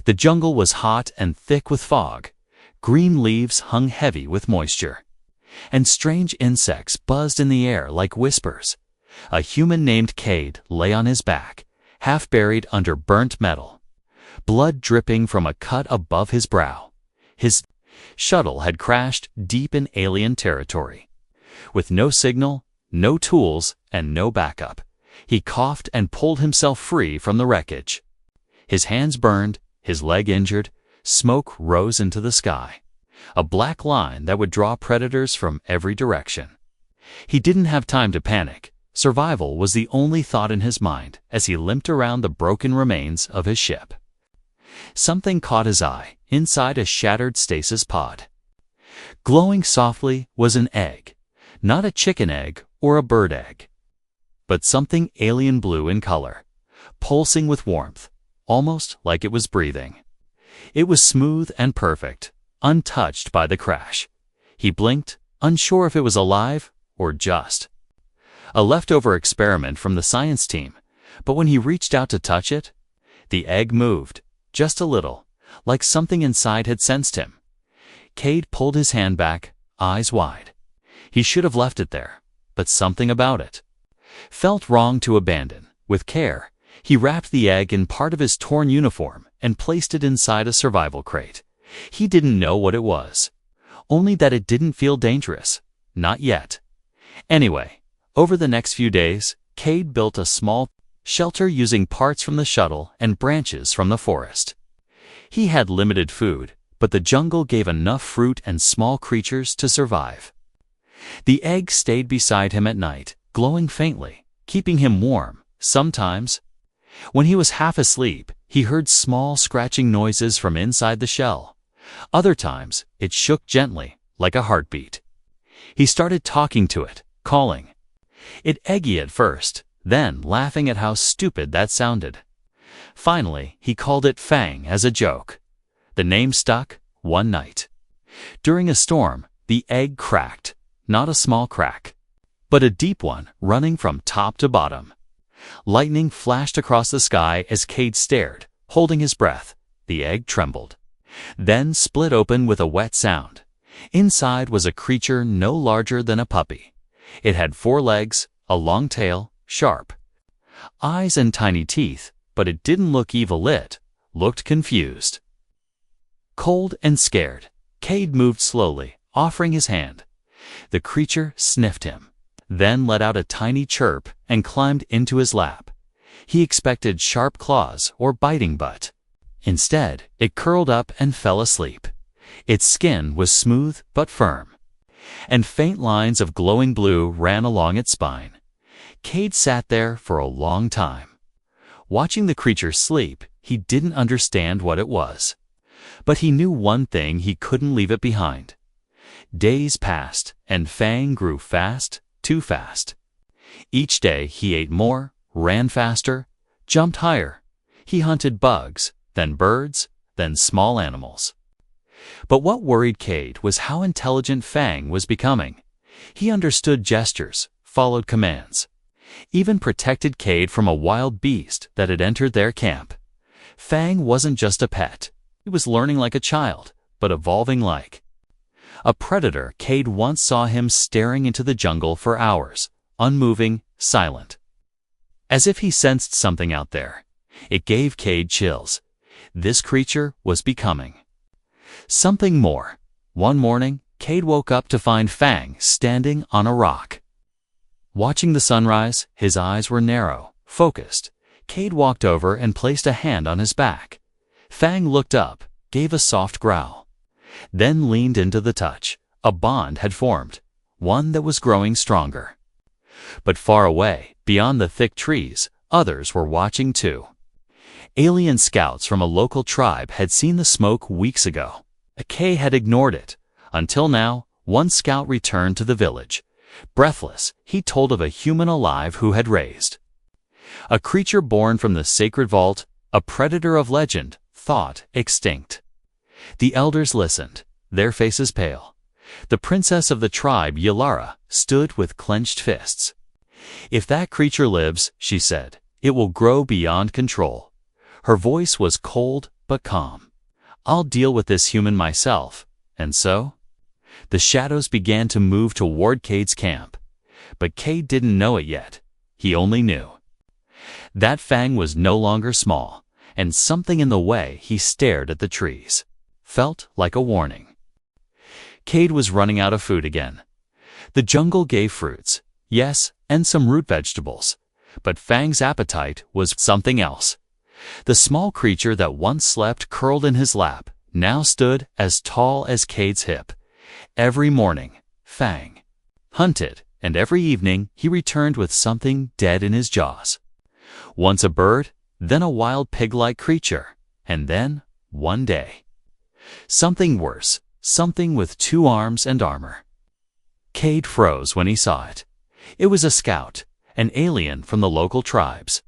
The jungle was hot and thick with fog. Green leaves hung heavy with moisture. And strange insects buzzed in the air like whispers. A human named Cade lay on his back, half buried under burnt metal. Blood dripping from a cut above his brow. His shuttle had crashed deep in alien territory. With no signal, no tools, and no backup, he coughed and pulled himself free from the wreckage. His hands burned, his leg injured, smoke rose into the sky. A black line that would draw predators from every direction. He didn't have time to panic. Survival was the only thought in his mind as he limped around the broken remains of his ship. Something caught his eye inside a shattered stasis pod. Glowing softly was an egg, not a chicken egg or a bird egg, but something alien blue in color, pulsing with warmth, almost like it was breathing. It was smooth and perfect, untouched by the crash. He blinked, unsure if it was alive or just a leftover experiment from the science team, but when he reached out to touch it, the egg moved. Just a little, like something inside had sensed him. Cade pulled his hand back, eyes wide. He should have left it there, but something about it felt wrong to abandon. With care, he wrapped the egg in part of his torn uniform and placed it inside a survival crate. He didn't know what it was, only that it didn't feel dangerous. Not yet. Anyway, over the next few days, Cade built a small shelter using parts from the shuttle and branches from the forest. He had limited food, but the jungle gave enough fruit and small creatures to survive. The egg stayed beside him at night, glowing faintly, keeping him warm. Sometimes, when he was half asleep, he heard small scratching noises from inside the shell. Other times, it shook gently, like a heartbeat. He started talking to it, calling it Eggy at first, then laughing at how stupid that sounded. Finally, he called it Fang as a joke. The name stuck. One night, during a storm, the egg cracked, not a small crack, but a deep one running from top to bottom. Lightning flashed across the sky as Cade stared, holding his breath. The egg trembled, then split open with a wet sound. Inside was a creature no larger than a puppy. It had 4 legs, a long tail, sharp eyes and tiny teeth, but it didn't look evil. It looked confused. Cold and scared, Cade moved slowly, offering his hand. The creature sniffed him, then let out a tiny chirp and climbed into his lap. He expected sharp claws or biting, but instead, it curled up and fell asleep. Its skin was smooth but firm, and faint lines of glowing blue ran along its spine. Cade sat there for a long time. Watching the creature sleep, he didn't understand what it was. But he knew one thing: he couldn't leave it behind. Days passed, and Fang grew fast, too fast. Each day he ate more, ran faster, jumped higher. He hunted bugs, then birds, then small animals. But what worried Cade was how intelligent Fang was becoming. He understood gestures, followed commands, even protected Cade from a wild beast that had entered their camp. Fang wasn't just a pet. He was learning like a child, but evolving like a predator. Cade once saw him staring into the jungle for hours, unmoving, silent, as if he sensed something out there. It gave Cade chills. This creature was becoming something more. One morning, Cade woke up to find Fang standing on a rock. Watching the sunrise, his eyes were narrow, focused. Cade walked over and placed a hand on his back. Fang looked up, gave a soft growl, then leaned into the touch. A bond had formed, one that was growing stronger. But far away, beyond the thick trees, others were watching too. Alien scouts from a local tribe had seen the smoke weeks ago. Kay had ignored it. Until now, one scout returned to the village. Breathless, he told of a human alive who had raised a creature born from the sacred vault, a predator of legend, thought extinct. The elders listened, their faces pale. The princess of the tribe, Yalara, stood with clenched fists. "If that creature lives," she said, "it will grow beyond control." Her voice was cold but calm. "I'll deal with this human myself." And so? The shadows began to move toward Cade's camp. But Cade didn't know it yet. He only knew. That fang was no longer small, and something in the way he stared at the trees felt like a warning. Cade was running out of food again. The jungle gave fruits, yes, and some root vegetables. But Fang's appetite was something else. The small creature that once slept curled in his lap now stood as tall as Cade's hip. Every morning, Fang hunted, and every evening he returned with something dead in his jaws. Once a bird, then a wild pig-like creature, and then, one day, something worse, something with 2 arms and armor. Cade froze when he saw it. It was a scout, an alien from the local tribes.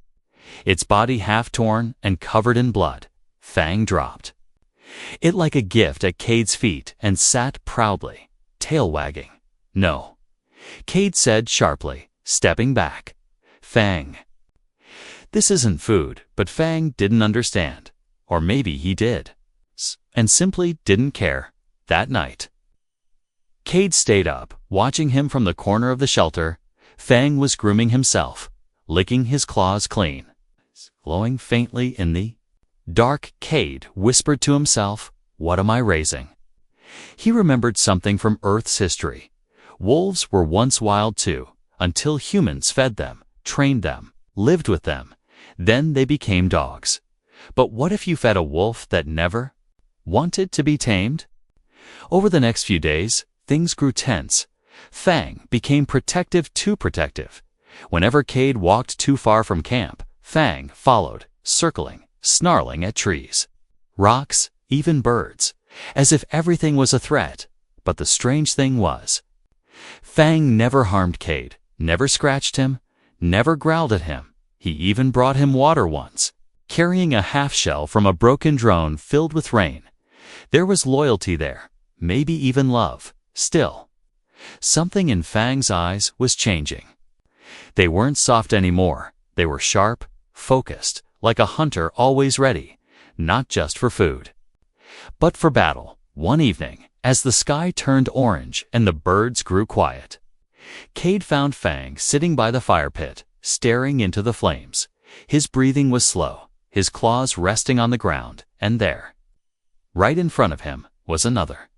Its body half torn and covered in blood, Fang dropped it like a gift at Cade's feet and sat proudly, tail wagging. "No," Cade said sharply, stepping back. "Fang, this isn't food." But Fang didn't understand. Or maybe he did, and simply didn't care. That night, Cade stayed up, watching him from the corner of the shelter. Fang was grooming himself, licking his claws clean, glowing faintly in the dark. Cade whispered to himself, "What am I raising?" He remembered something from Earth's history. Wolves were once wild too, until humans fed them, trained them, lived with them. Then they became dogs. But what if you fed a wolf that never wanted to be tamed? Over the next few days, things grew tense. Fang became protective, too protective. Whenever Cade walked too far from camp, Fang followed, circling, snarling at trees, rocks, even birds, as if everything was a threat. But the strange thing was, Fang never harmed Cade, never scratched him, never growled at him. He even brought him water once, carrying a half-shell from a broken drone filled with rain. There was loyalty there, maybe even love. Still, something in Fang's eyes was changing. They weren't soft anymore. They were sharp, focused, like a hunter always ready, not just for food, but for battle. One evening, as the sky turned orange and the birds grew quiet, Cade found Fang sitting by the fire pit, staring into the flames. His breathing was slow, his claws resting on the ground, and there, right in front of him, was another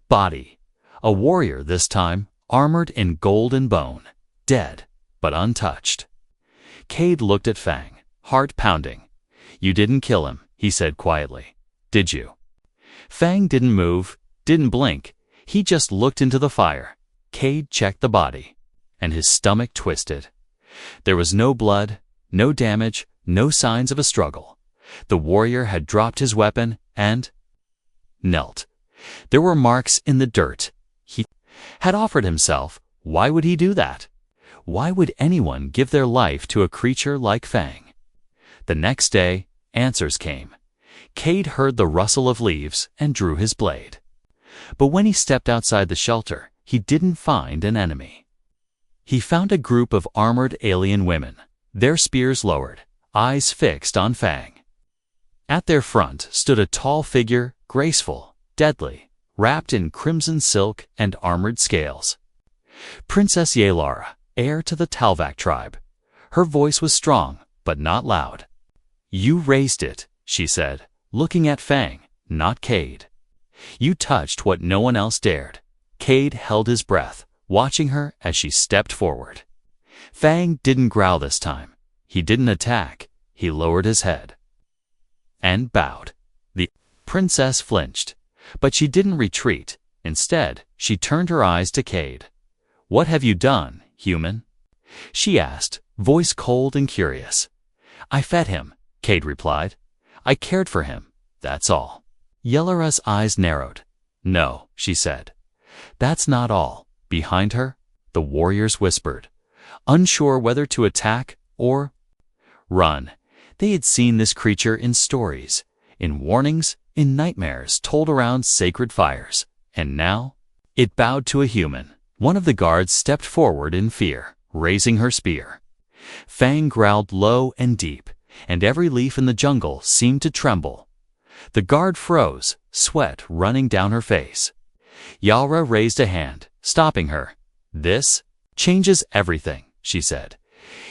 body. A warrior this time, armored in gold and bone, dead, but untouched. Cade looked at Fang, heart pounding. "You didn't kill him," he said quietly, "did you?" Fang didn't move, didn't blink. He just looked into the fire. Cade checked the body, and his stomach twisted. There was no blood, no damage, no signs of a struggle. The warrior had dropped his weapon and knelt. There were marks in the dirt. He had offered himself. Why would he do that? Why would anyone give their life to a creature like Fang? The next day, answers came. Cade heard the rustle of leaves and drew his blade. But when he stepped outside the shelter, he didn't find an enemy. He found a group of armored alien women, their spears lowered, eyes fixed on Fang. At their front stood a tall figure, graceful, deadly, wrapped in crimson silk and armored scales. Princess Yalara, heir to the Talvak tribe. Her voice was strong, but not loud. "You raised it," she said, looking at Fang, not Cade. "You touched what no one else dared." Cade held his breath, watching her as she stepped forward. Fang didn't growl this time. He didn't attack. He lowered his head and bowed. The princess flinched, but she didn't retreat. Instead, she turned her eyes to Cade. "What have you done, human?" she asked, voice cold and curious. "I fed him," Cade replied. "I cared for him, that's all." Yelara's eyes narrowed. "No," she said. "That's not all." Behind her, the warriors whispered, unsure whether to attack or run. They had seen this creature in stories, in warnings, in nightmares told around sacred fires, and now it bowed to a human. One of the guards stepped forward in fear, raising her spear. Fang growled low and deep, and every leaf in the jungle seemed to tremble. The guard froze, sweat running down her face. Yara raised a hand, stopping her. "This changes everything," she said.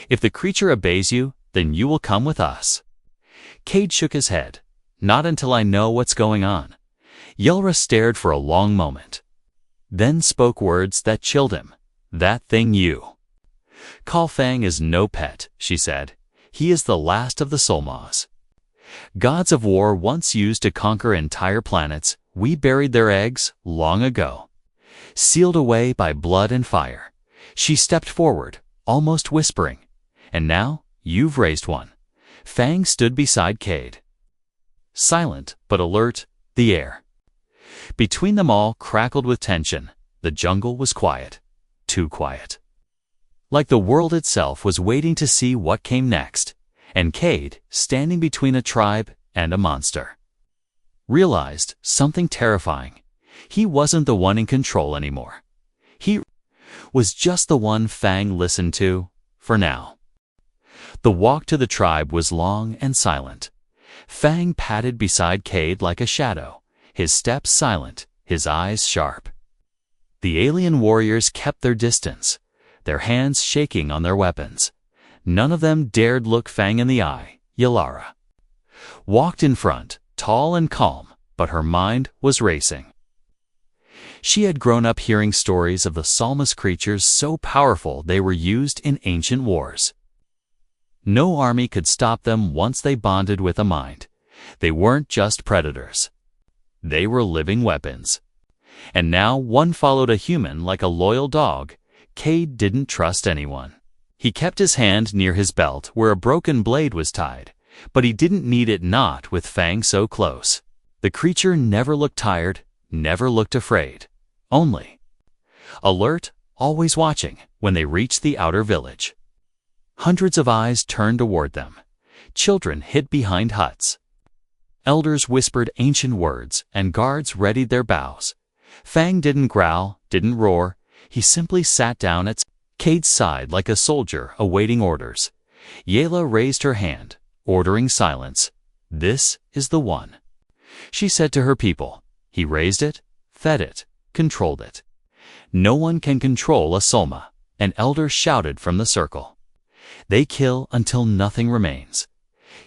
"If the creature obeys you, then you will come with us." Cade shook his head. "Not until I know what's going on." Yara stared for a long moment, then spoke words that chilled him. "That thing you call Fang is no pet," she said. "He is the last of the Solmaws. Gods of war once used to conquer entire planets. We buried their eggs long ago, sealed away by blood and fire." She stepped forward, almost whispering. "And now you've raised one." Fang stood beside Cade, silent but alert. The air between them all crackled with tension. The jungle was quiet, too quiet, like the world itself was waiting to see what came next. And Cade, standing between a tribe and a monster, realized something terrifying. He wasn't the one in control anymore. He was just the one Fang listened to, for now. The walk to the tribe was long and silent. Fang padded beside Cade like a shadow, his steps silent, his eyes sharp. The alien warriors kept their distance, their hands shaking on their weapons. None of them dared look Fang in the eye. Yara walked in front, tall and calm, but her mind was racing. She had grown up hearing stories of the Solmas creatures so powerful they were used in ancient wars. No army could stop them once they bonded with a mind. They weren't just predators. They were living weapons. And now one followed a human like a loyal dog. Cade didn't trust anyone. He kept his hand near his belt where a broken blade was tied, but he didn't need it not with Fang so close. The creature never looked tired, never looked afraid. Only alert, always watching. When they reached the outer village, hundreds of eyes turned toward them. Children hid behind huts. Elders whispered ancient words, and guards readied their bows. Fang didn't growl, didn't roar. He simply sat down at Cade's side like a soldier awaiting orders. Yala raised her hand, ordering silence. "This is the one," she said to her people. He raised it, fed it, controlled it. "No one can control a Solma," an elder shouted from the circle. "They kill until nothing remains."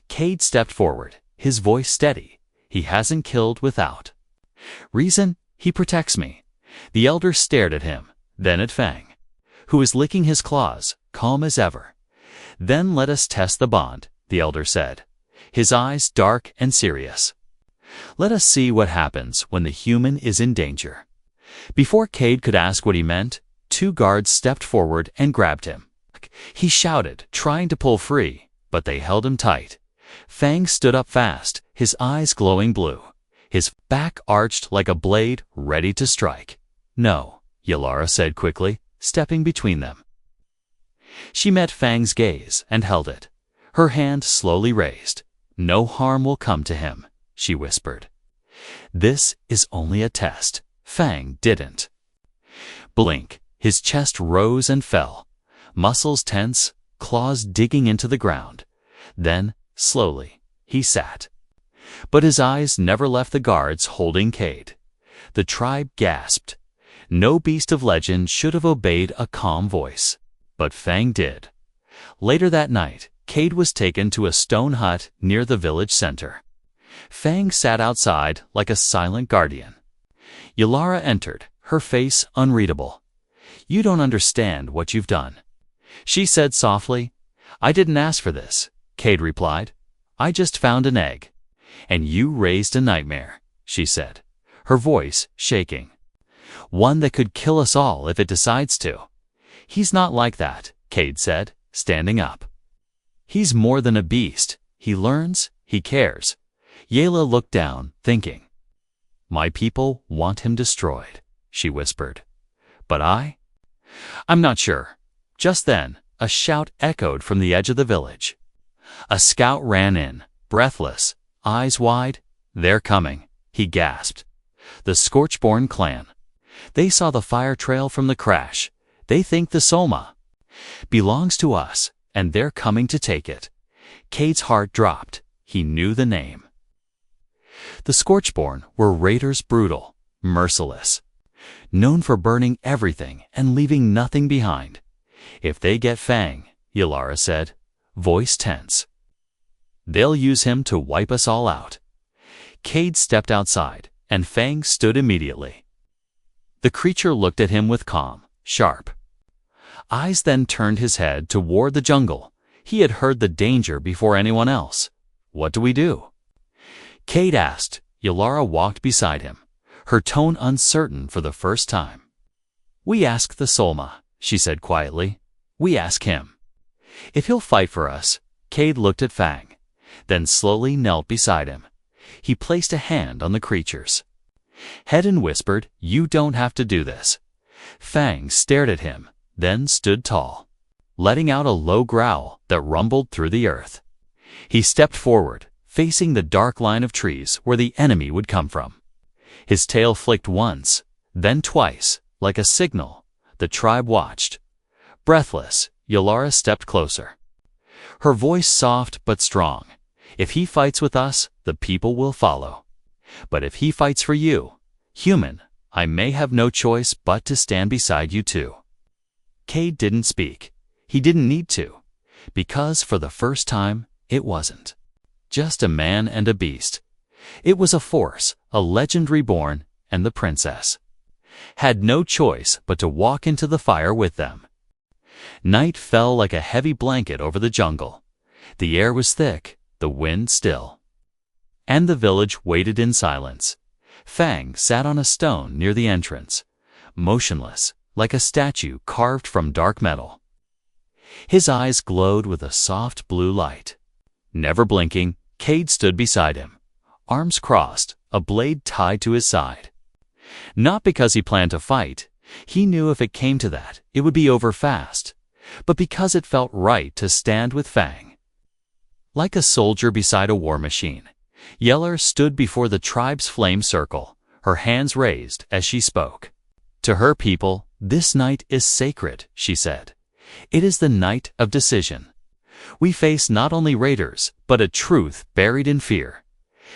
Cade stepped forward, his voice steady. "He hasn't killed without reason. He protects me." The elder stared at him, then at Fang, who was licking his claws, calm as ever. "Then let us test the bond," the elder said, his eyes dark and serious. "Let us see what happens when the human is in danger." Before Cade could ask what he meant, two guards stepped forward and grabbed him. He shouted, trying to pull free, but they held him tight. Fang stood up fast, his eyes glowing blue, his back arched like a blade ready to strike. "No," Yara said quickly, stepping between them. She met Fang's gaze and held it, her hand slowly raised. "No harm will come to him," she whispered. "This is only a test." Fang didn't blink. His chest rose and fell, muscles tense, claws digging into the ground. Then, slowly, he sat. But his eyes never left the guards holding Cade. The tribe gasped. No beast of legend should have obeyed a calm voice, but Fang did. Later that night, Cade was taken to a stone hut near the village center. Fang sat outside like a silent guardian. Yara entered, her face unreadable. "You don't understand what you've done," she said softly. "I didn't ask for this," Cade replied. "I just found an egg." "And you raised a nightmare," she said, her voice shaking. "One that could kill us all if it decides to." "He's not like that," Cade said, standing up. "He's more than a beast. He learns, he cares." Yala looked down, thinking. "My people want him destroyed," she whispered. "But I'm not sure." Just then, a shout echoed from the edge of the village. A scout ran in, breathless, eyes wide. "They're coming," he gasped. "The Scorchborn clan. They saw the fire trail from the crash. They think the Solma belongs to us, and they're coming to take it." Cade's heart dropped. He knew the name. The Scorchborn were raiders, brutal, merciless, known for burning everything and leaving nothing behind. If they get Fang, Ylara said, voice tense, they'll use him to wipe us all out. Cade stepped outside, and Fang stood immediately. The creature looked at him with calm, sharp eyes, then turned his head toward the jungle. He had heard the danger before anyone else. What do we do? Cade asked. Ylara walked beside him, her tone uncertain for the first time. We ask the Solma, she said quietly. We ask him. If he'll fight for us. Cade looked at Fang, then slowly knelt beside him. He placed a hand on the creature's head and whispered, you don't have to do this. Fang stared at him, then stood tall, letting out a low growl that rumbled through the earth. He stepped forward, facing the dark line of trees where the enemy would come from. His tail flicked once, then twice, like a signal. The tribe watched. Breathless, Ylara stepped closer, her voice soft but strong. If he fights with us, the people will follow. But if he fights for you, human, I may have no choice but to stand beside you too. Cade didn't speak. He didn't need to, because for the first time, it wasn't just a man and a beast. It was a force, a legend reborn, and the princess had no choice but to walk into the fire with them. Night fell like a heavy blanket over the jungle. The air was thick, the wind still, and the village waited in silence. Fang sat on a stone near the entrance, motionless, like a statue carved from dark metal. His eyes glowed with a soft blue light. Never blinking, Cade stood beside him, arms crossed, a blade tied to his side. Not because he planned to fight. He knew if it came to that, it would be over fast, but because it felt right to stand with Fang. Like a soldier beside a war machine, Yeller stood before the tribe's flame circle, her hands raised as she spoke. To her people, this night is sacred, she said. It is the night of decision. We face not only raiders, but a truth buried in fear.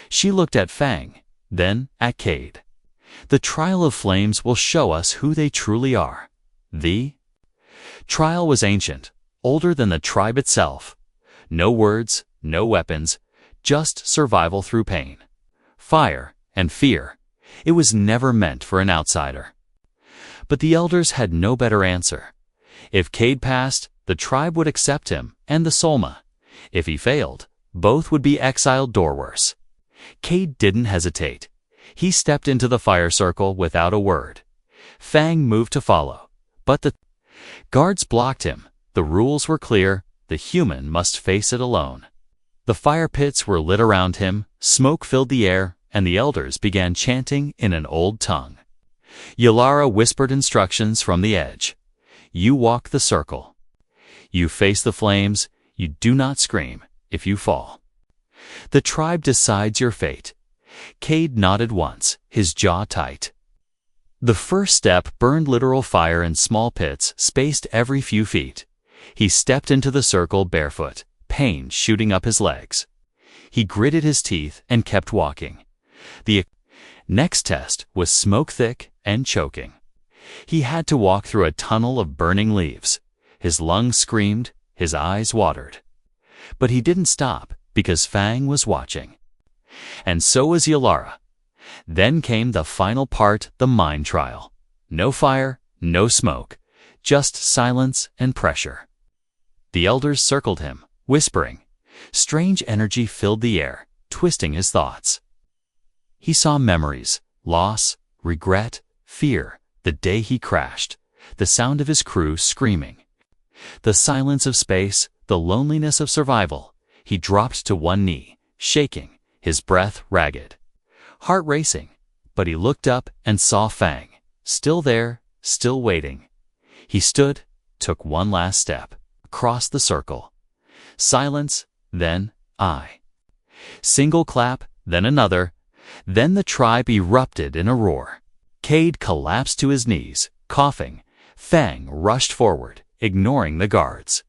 She looked at Fang, then at Cade. The trial of flames will show us who they truly are. The trial was ancient, older than the tribe itself. No words, no weapons, just survival through pain, fire, and fear. It was never meant for an outsider. But the elders had no better answer. If Cade passed, the tribe would accept him and the Solma. If he failed, both would be exiled or worse. Cade didn't hesitate. He stepped into the fire circle without a word. Fang moved to follow, but the guards blocked him. The rules were clear. The human must face it alone. The fire pits were lit around him, smoke filled the air, and the elders began chanting in an old tongue. Ylara whispered instructions from the edge. You walk the circle. You face the flames. You do not scream if you fall. The tribe decides your fate. Cade nodded once, his jaw tight. The first step burned literal fire in small pits spaced every few feet. He stepped into the circle barefoot, pain shooting up his legs. He gritted his teeth and kept walking. The next test was smoke-thick and choking. He had to walk through a tunnel of burning leaves. His lungs screamed, his eyes watered. But he didn't stop because Fang was watching. And so was Ylara. Then came the final part, the mind trial. No fire, no smoke, just silence and pressure. The elders circled him, whispering. Strange energy filled the air, twisting his thoughts. He saw memories, loss, regret, fear, the day he crashed, the sound of his crew screaming, the silence of space, the loneliness of survival. He dropped to one knee, shaking, his breath ragged, heart racing, but he looked up and saw Fang, still there, still waiting. He stood, took one last step, across the circle. Silence, then I. Single clap, then another, then the tribe erupted in a roar. Cade collapsed to his knees, coughing. Fang rushed forward, ignoring the guards,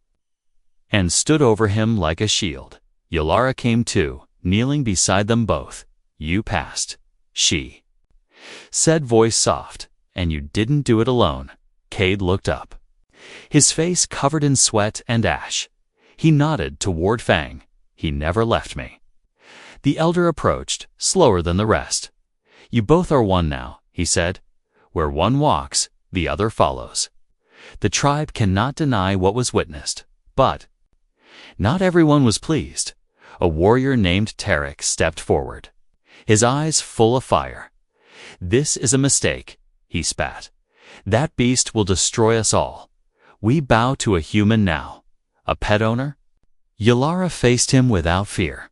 and stood over him like a shield. Ylara came too, kneeling beside them both. You passed. She said, voice soft. And you didn't do it alone. Cade looked up, his face covered in sweat and ash. He nodded toward Fang. He never left me. The elder approached, slower than the rest. You both are one now, he said. Where one walks, the other follows. The tribe cannot deny what was witnessed, but not everyone was pleased. A warrior named Tarek stepped forward, his eyes full of fire. This is a mistake, he spat. That beast will destroy us all. We bow to a human now. A pet owner? Yalara faced him without fear.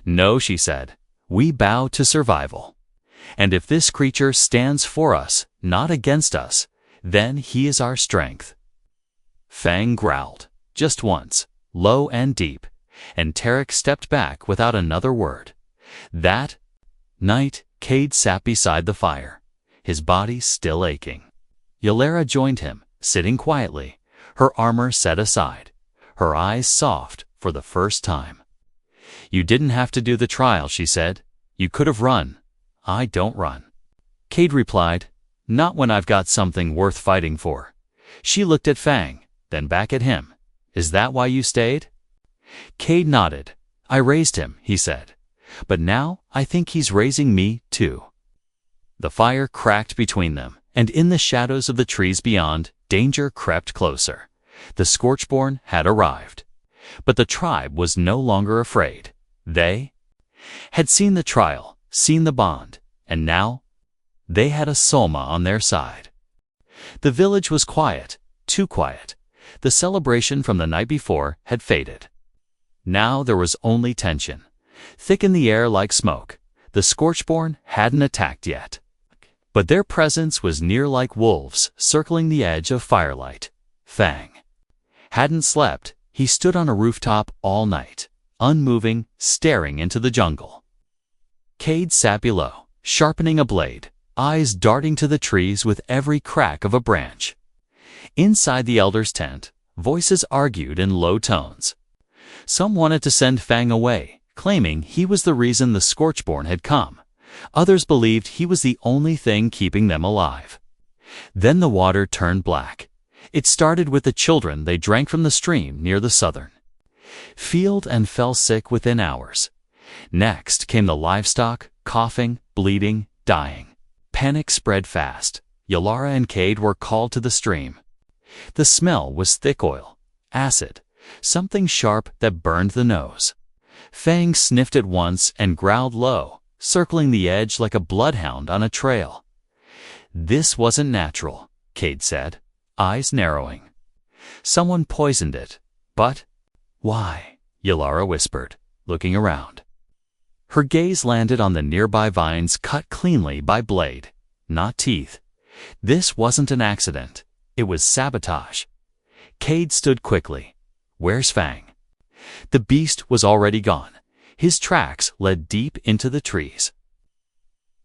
No, she said. We bow to survival. And if this creature stands for us, not against us, then he is our strength. Fang growled, just once, low and deep, and Tarek stepped back without another word. That night, Cade sat beside the fire, his body still aching. Yalara joined him, sitting quietly, her armor set aside, her eyes soft for the first time. You didn't have to do the trial, she said. You could have run. I don't run. Cade replied, not when I've got something worth fighting for. She looked at Fang, then back at him. Is that why you stayed? Cade nodded. I raised him, he said. But now I think he's raising me, too. The fire cracked between them, and in the shadows of the trees beyond, danger crept closer. The Scorchborn had arrived. But the tribe was no longer afraid. They had seen the trial, seen the bond, and now they had a Soma on their side. The village was quiet, too quiet. The celebration from the night before had faded. Now there was only tension, thick in the air like smoke. The Scorchborn hadn't attacked yet, but their presence was near like wolves circling the edge of firelight. Fang hadn't slept. He stood on a rooftop all night, unmoving, staring into the jungle. Cade sat below, sharpening a blade, eyes darting to the trees with every crack of a branch. Inside the elder's tent, voices argued in low tones. Some wanted to send Fang away, claiming he was the reason the Scorchborn had come. Others believed he was the only thing keeping them alive. Then the water turned black. It started with the children they drank from the stream near the southern field and fell sick within hours. Next came the livestock, coughing, bleeding, dying. Panic spread fast. Yalara and Cade were called to the stream. The smell was thick oil, acid, something sharp that burned the nose. Fang sniffed it once and growled low, circling the edge like a bloodhound on a trail. This wasn't natural, Cade said, eyes narrowing. Someone poisoned it. But why? Yalara whispered, looking around. Her gaze landed on the nearby vines cut cleanly by blade, not teeth. This wasn't an accident. It was sabotage. Cade stood quickly. Where's Fang? The beast was already gone. His tracks led deep into the trees.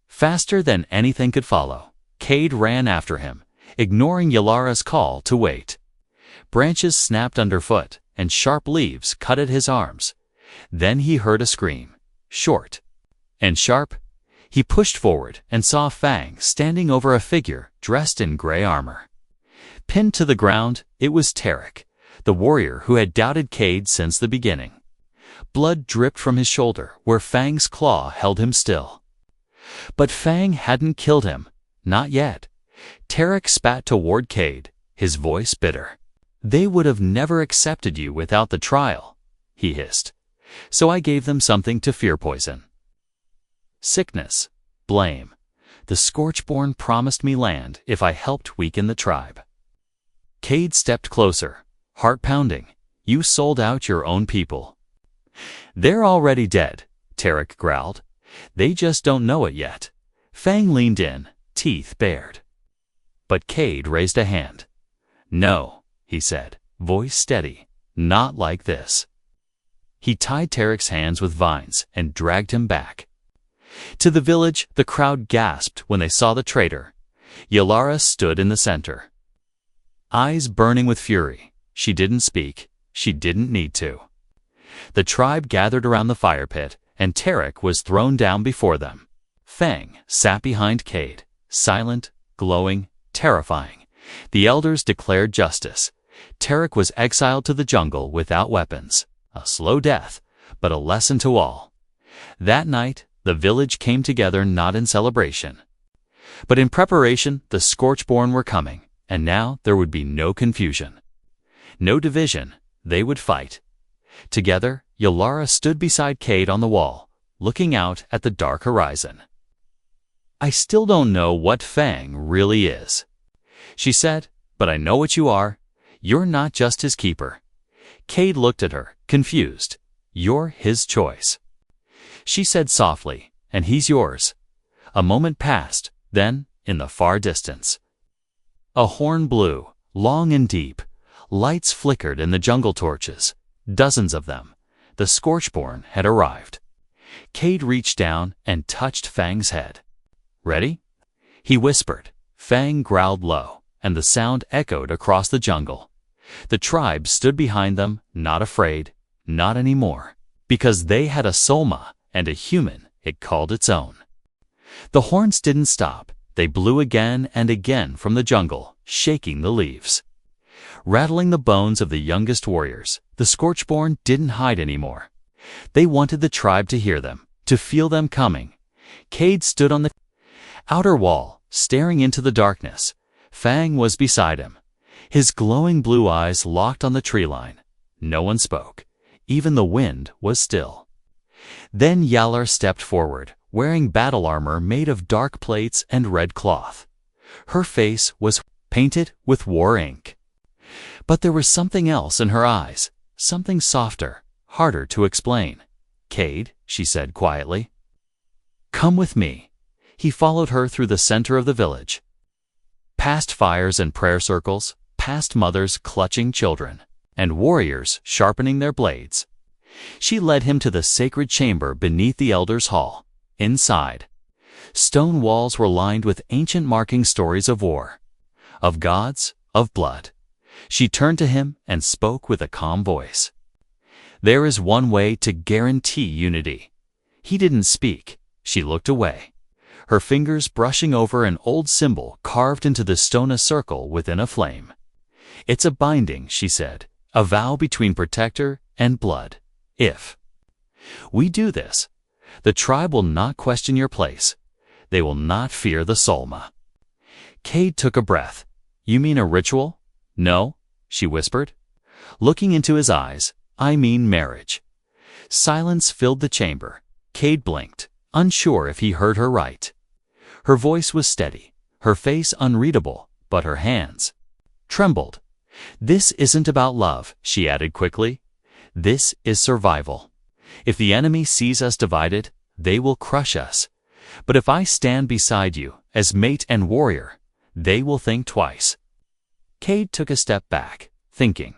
Faster than anything could follow, Cade ran after him, ignoring Yalara's call to wait. Branches snapped underfoot, and sharp leaves cut at his arms. Then he heard a scream, short and sharp. He pushed forward and saw Fang standing over a figure dressed in gray armor. Pinned to the ground, it was Tarek, the warrior who had doubted Cade since the beginning. Blood dripped from his shoulder where Fang's claw held him still. But Fang hadn't killed him, not yet. Tarek spat toward Cade, his voice bitter. They would have never accepted you without the trial, he hissed. So I gave them something to fear poison. Sickness, blame. The Scorchborn promised me land if I helped weaken the tribe. Cade stepped closer, heart pounding. You sold out your own people. They're already dead, Tarek growled. They just don't know it yet. Fang leaned in, teeth bared. But Cade raised a hand. No, he said, voice steady. Not like this. He tied Tarek's hands with vines and dragged him back. To the village, the crowd gasped when they saw the traitor. Yalara stood in the center, eyes burning with fury. She didn't speak. She didn't need to. The tribe gathered around the fire pit, and Tarek was thrown down before them. Fang sat behind Cade, silent, glowing, terrifying. The elders declared justice. Tarek was exiled to the jungle without weapons. A slow death, but a lesson to all. That night, the village came together not in celebration, but in preparation. The Scorchborn were coming, and now there would be no confusion, no division. They would fight. Together, Yalara stood beside Cade on the wall, looking out at the dark horizon. "I still don't know what Fang really is," she said, "but I know what you are. You're not just his keeper." Cade looked at her, confused. "You're his choice," she said softly, "and he's yours." A moment passed, then, in the far distance, a horn blew, long and deep. Lights flickered in the jungle torches, dozens of them. The Scorchborn had arrived. Cade reached down and touched Fang's head. "Ready?" he whispered. Fang growled low, and the sound echoed across the jungle. The tribe stood behind them, not afraid, not anymore, because they had a Solma and a human it called its own. The horns didn't stop. They blew again and again from the jungle, shaking the leaves, rattling the bones of the youngest warriors. The Scorchborn didn't hide anymore. They wanted the tribe to hear them, to feel them coming. Cade stood on the outer wall, staring into the darkness. Fang was beside him, his glowing blue eyes locked on the tree line. No one spoke. Even the wind was still. Then Yalar stepped forward, wearing battle armor made of dark plates and red cloth. Her face was painted with war ink. But there was something else in her eyes, something softer, harder to explain. "Cade," she said quietly, "come with me." He followed her through the center of the village, past fires and prayer circles, past mothers clutching children, and warriors sharpening their blades. She led him to the sacred chamber beneath the elders' hall. Inside, stone walls were lined with ancient marking stories of war, of gods, of blood. She turned to him and spoke with a calm voice. "There is one way to guarantee unity." He didn't speak. She looked away, her fingers brushing over an old symbol carved into the stone, a circle within a flame. "It's a binding," she said, "a vow between protector and blood. If we do this, the tribe will not question your place. They will not fear the Solma." Cade took a breath. "You mean a ritual?" "No," she whispered, looking into his eyes. "I mean marriage." Silence filled the chamber. Cade blinked, unsure if he heard her right. Her voice was steady, her face unreadable, but her hands trembled. "This isn't about love," she added quickly. "This is survival. If the enemy sees us divided, they will crush us. But if I stand beside you as mate and warrior, they will think twice." Cade took a step back, thinking.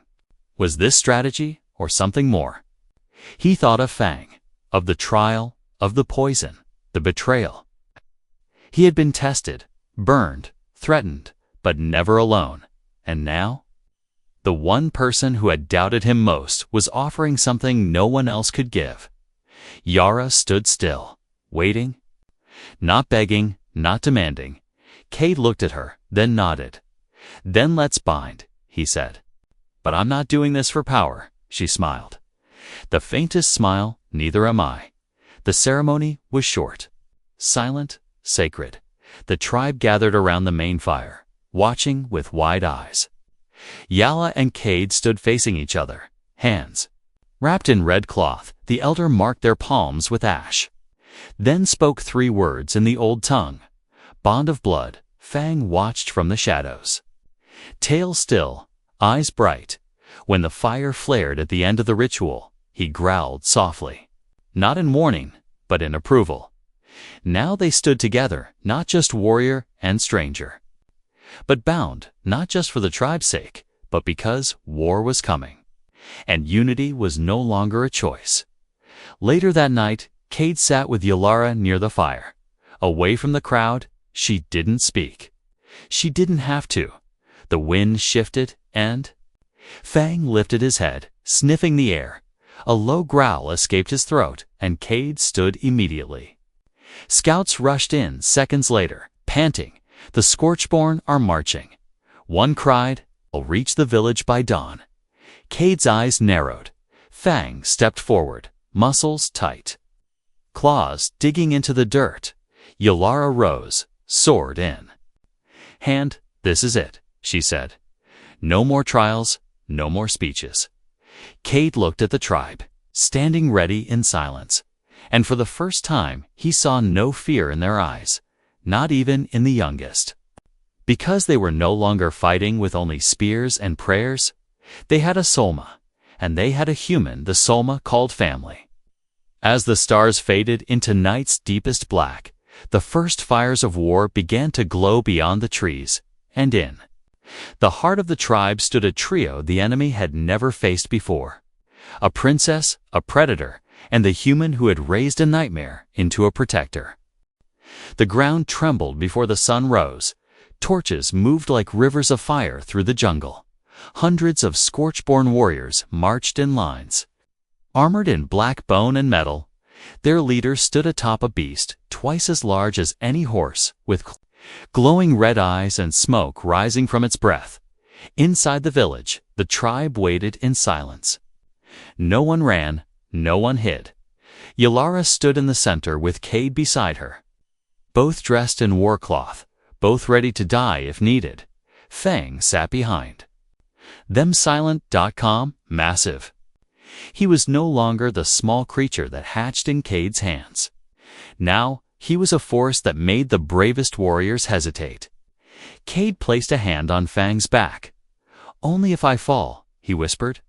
Was this strategy or something more? He thought of Fang, of the trial, of the poison, the betrayal. He had been tested, burned, threatened, but never alone. And now? The one person who had doubted him most was offering something no one else could give. Yara stood still, waiting. Not begging, not demanding. Cade looked at her, then nodded. "Then let's bind," he said. "But I'm not doing this for power," she smiled. The faintest smile, "Neither am I." The ceremony was short, silent, sacred. The tribe gathered around the main fire, watching with wide eyes. Yala and Cade stood facing each other, hands wrapped in red cloth. The elder marked their palms with ash, then spoke 3 words in the old tongue. Bond of blood. Fang watched from the shadows, tail still, eyes bright. When the fire flared at the end of the ritual, he growled softly, not in warning, but in approval. Now they stood together, not just warrior and stranger, but bound, not just for the tribe's sake, but because war was coming, and unity was no longer a choice. Later that night, Cade sat with Yalara near the fire. Away from the crowd, she didn't speak. She didn't have to. The wind shifted, and Fang lifted his head, sniffing the air. A low growl escaped his throat, and Cade stood immediately. Scouts rushed in seconds later, panting. The Scorchborn are marching. One cried, "I'll reach the village by dawn." Cade's eyes narrowed. Fang stepped forward, muscles tight. Claws digging into the dirt. Ylara rose, sword in hand. "This is it," she said. "No more trials, no more speeches." Cade looked at the tribe, standing ready in silence, and for the first time he saw no fear in their eyes, not even in the youngest. Because they were no longer fighting with only spears and prayers, they had a Solma, and they had a human the Solma called family. As the stars faded into night's deepest black, the first fires of war began to glow beyond the trees, and in the heart of the tribe stood a trio the enemy had never faced before. A princess, a predator, and the human who had raised a nightmare into a protector. The ground trembled before the sun rose. Torches moved like rivers of fire through the jungle. Hundreds of Scorchborn warriors marched in lines. Armored in black bone and metal, their leader stood atop a beast twice as large as any horse, with glowing red eyes and smoke rising from its breath. Inside the village, the tribe waited in silence. No one ran, no one hid. Ylara stood in the center with Cade beside her. Both dressed in war cloth, both ready to die if needed. Fang sat behind them, silent, massive. He was no longer the small creature that hatched in Cade's hands. Now, he was a force that made the bravest warriors hesitate. Cade placed a hand on Fang's back. "Only if I fall," he whispered.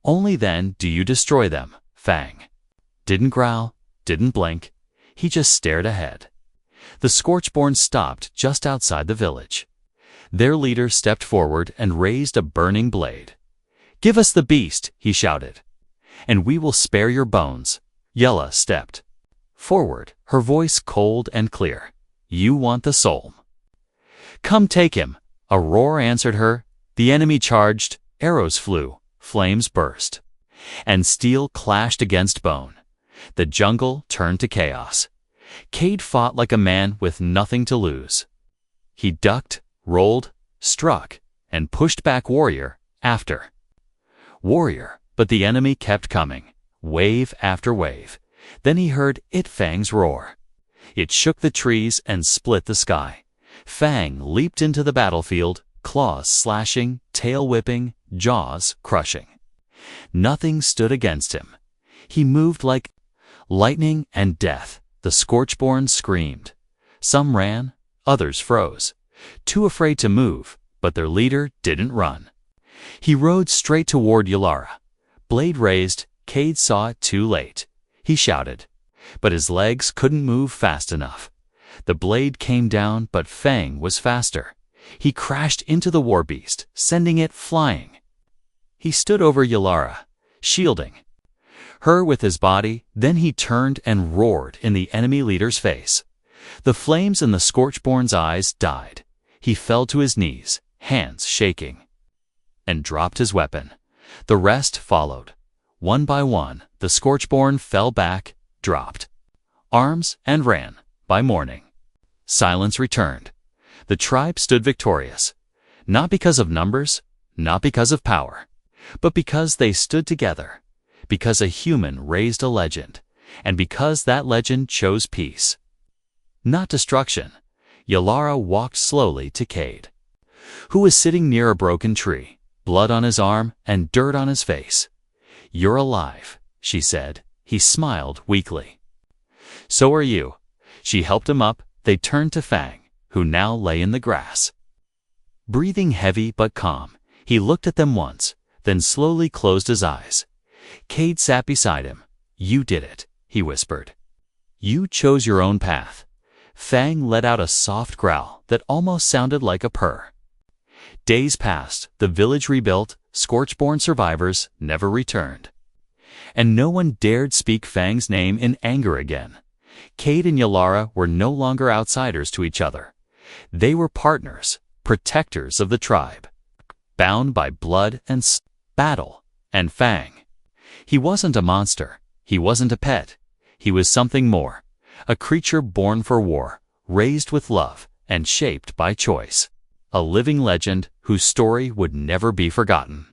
"Only then do you destroy them." Fang didn't growl, didn't blink. He just stared ahead. The Scorchborn stopped just outside the village. Their leader stepped forward and raised a burning blade. "Give us the beast," he shouted, "and we will spare your bones." Yella stepped forward, her voice cold and clear. "You want the soul? Come take him." A roar answered her. The enemy charged, arrows flew, flames burst, and steel clashed against bone. The jungle turned to chaos. Cade fought like a man with nothing to lose. He ducked, rolled, struck, and pushed back warrior after warrior, but the enemy kept coming, wave after wave. Then he heard Fang's roar. It shook the trees and split the sky. Fang leaped into the battlefield, claws slashing, tail whipping, jaws crushing. Nothing stood against him. He moved like lightning and death. The Scorchborn screamed. Some ran, others froze, too afraid to move, but their leader didn't run. He rode straight toward Ylara. Blade raised, Cade saw it too late. He shouted, but his legs couldn't move fast enough. The blade came down, but Fang was faster. He crashed into the war beast, sending it flying. He stood over Ylara, shielding her with his body. Then he turned and roared in the enemy leader's face. The flames in the Scorchborn's eyes died. He fell to his knees, hands shaking, and dropped his weapon. The rest followed. One by one, the Scorchborn fell back, dropped arms, and ran. By morning, silence returned. The tribe stood victorious, not because of numbers, not because of power, but because they stood together, because a human raised a legend, and because that legend chose peace, not destruction. Ylara walked slowly to Cade, who was sitting near a broken tree, blood on his arm and dirt on his face. "You're alive," she said. He smiled weakly. "So are you." She helped him up. They turned to Fang, who now lay in the grass. Breathing heavy but calm, he looked at them once, then slowly closed his eyes. Cade sat beside him. "You did it," he whispered. "You chose your own path." Fang let out a soft growl that almost sounded like a purr. Days passed, the village rebuilt, Scorchborn survivors never returned. And no one dared speak Fang's name in anger again. Cade and Ylara were no longer outsiders to each other. They were partners, protectors of the tribe, bound by blood and battle, and Fang He wasn't a monster. He wasn't a pet. He was something more. A creature born for war, raised with love, and shaped by choice. A living legend whose story would never be forgotten.